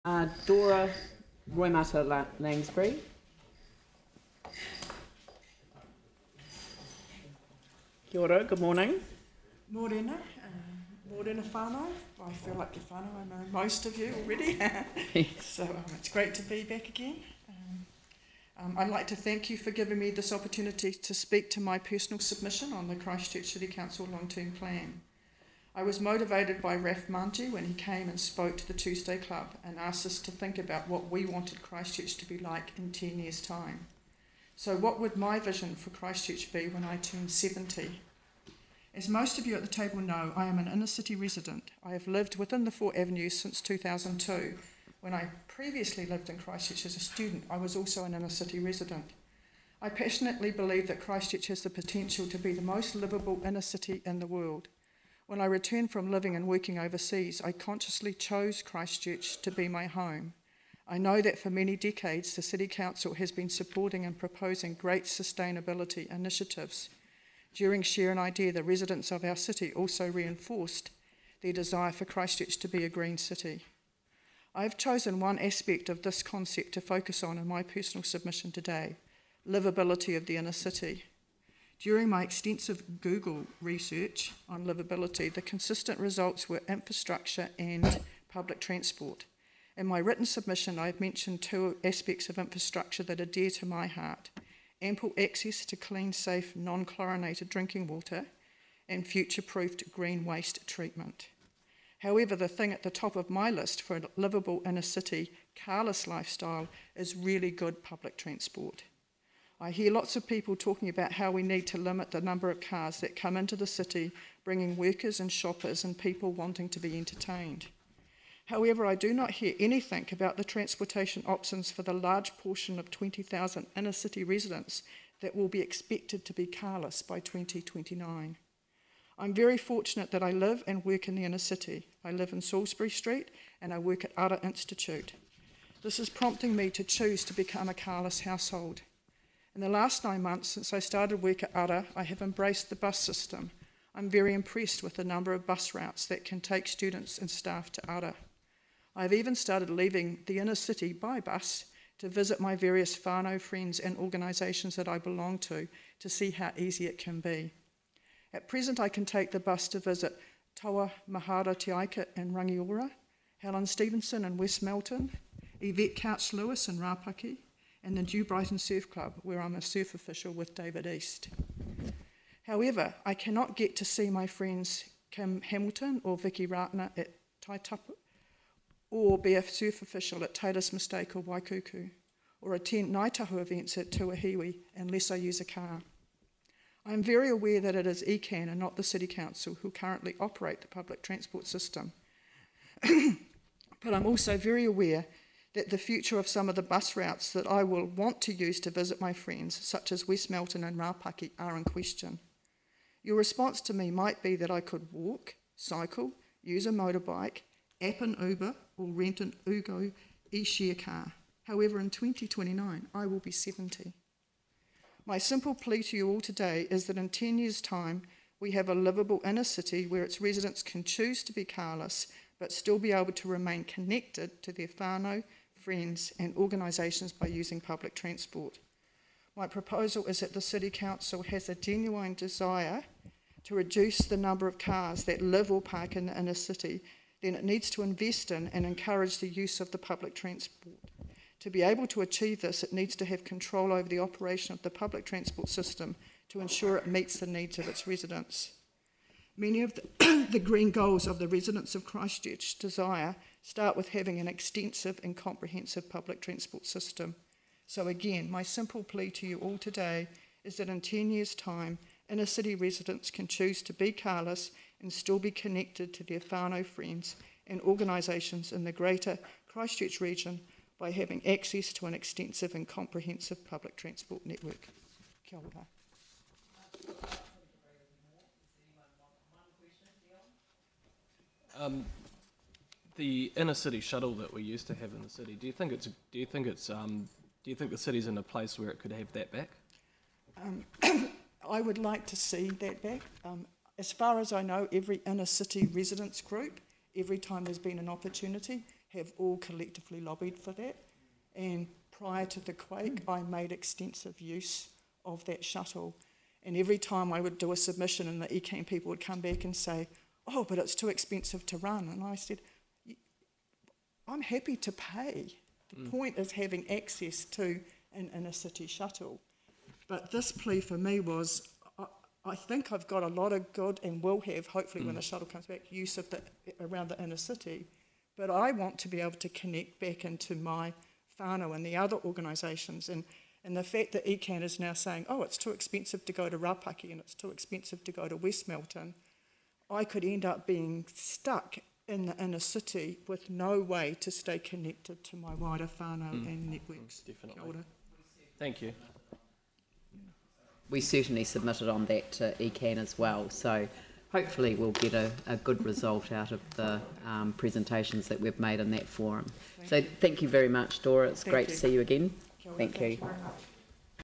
Dora, Roimata, Langsbury. Kia ora, good morning. Morena, morena whānau. I feel like you're whānau, I know most of you already. So it's great to be back again. I'd like to thank you for giving me this opportunity to speak to my personal submission on the Christchurch City Council long-term plan. I was motivated by Raf Manji when he came and spoke to the Tuesday Club and asked us to think about what we wanted Christchurch to be like in 10 years' time. So what would my vision for Christchurch be when I turn 70? As most of you at the table know, I am an inner city resident. I have lived within the 4 avenues since 2002. When I previously lived in Christchurch as a student, I was also an inner city resident. I passionately believe that Christchurch has the potential to be the most livable inner city in the world. When I returned from living and working overseas, I consciously chose Christchurch to be my home. I know that for many decades, the City Council has been supporting and proposing great sustainability initiatives. During Share an Idea, the residents of our city also reinforced their desire for Christchurch to be a green city. I have chosen one aspect of this concept to focus on in my personal submission today: livability of the inner city. During my extensive Google research on livability, the consistent results were infrastructure and public transport. In my written submission, I have mentioned 2 aspects of infrastructure that are dear to my heart: ample access to clean, safe, non-chlorinated drinking water and future-proofed green waste treatment. However, the thing at the top of my list for a livable inner city, carless lifestyle is really good public transport. I hear lots of people talking about how we need to limit the number of cars that come into the city, bringing workers and shoppers and people wanting to be entertained. However, I do not hear anything about the transportation options for the large portion of 20,000 inner city residents that will be expected to be carless by 2029. I'm very fortunate that I live and work in the inner city. I live in Salisbury Street and I work at Ara Institute. This is prompting me to choose to become a carless household. In the last 9 months since I started work at Ara, I have embraced the bus system. I'm very impressed with the number of bus routes that can take students and staff to Ara. I've even started leaving the inner city by bus to visit my various whānau friends and organisations that I belong to see how easy it can be. At present, I can take the bus to visit Taua Mahara Te Aika in Rangiora, Helen Stevenson in West Melton, Yvette Couch Lewis in Rapaki, and the New Brighton Surf Club, where I'm a surf official with David East. However, I cannot get to see my friends Kim Hamilton or Vicky Ratner at Taitapu, or be a surf official at Taylor's Mistake or Waikuku, or attend Ngaitahu events at Tuahiwi unless I use a car. I am very aware that it is ECAN and not the City Council who currently operate the public transport system. But I'm also very aware that the future of some of the bus routes that I will want to use to visit my friends, such as West Melton and Rapaki, are in question. Your response to me might be that I could walk, cycle, use a motorbike, app an Uber, or rent an Ugo e-share car. However, in 2029, I will be 70. My simple plea to you all today is that in 10 years' time, we have a livable inner city where its residents can choose to be carless, but still be able to remain connected to their whānau, friends and organisations by using public transport. My proposal is that the City Council has a genuine desire to reduce the number of cars that live or park in the inner city. Then it needs to invest in and encourage the use of the public transport. To be able to achieve this, it needs to have control over the operation of the public transport system to ensure it meets the needs of its residents. Many of the green goals of the residents of Christchurch desire start with having an extensive and comprehensive public transport system. So again, my simple plea to you all today is that in 10 years' time, inner city residents can choose to be carless and still be connected to their whānau friends and organisations in the greater Christchurch region by having access to an extensive and comprehensive public transport network. Kia ora. The inner city shuttle that we used to have in the city, do you think the city's in a place where it could have that back? I would like to see that back. As far as I know, every inner city residents group, every time there's been an opportunity, have all collectively lobbied for that. And prior to the quake, I made extensive use of that shuttle. And every time I would do a submission and the ECAN people would come back and say, oh, but it's too expensive to run. And I said, I'm happy to pay. The point is having access to an inner city shuttle. But this plea for me was, I think I've got a lot of good and will have, hopefully when the shuttle comes back, use of around the inner city. But I want to be able to connect back into my whānau and the other organisations. And the fact that ECAN is now saying, oh, it's too expensive to go to Rapaki and it's too expensive to go to West Melton, I could end up being stuck in the inner city with no way to stay connected to my wider whānau and networks. Definitely. Kia ora. Thank you. We certainly submitted on that to ECAN as well, so hopefully we'll get a good result out of the presentations that we've made in that forum. So thank you very much, Dora. It's great to see you again. Kia ora, Thank you. very much.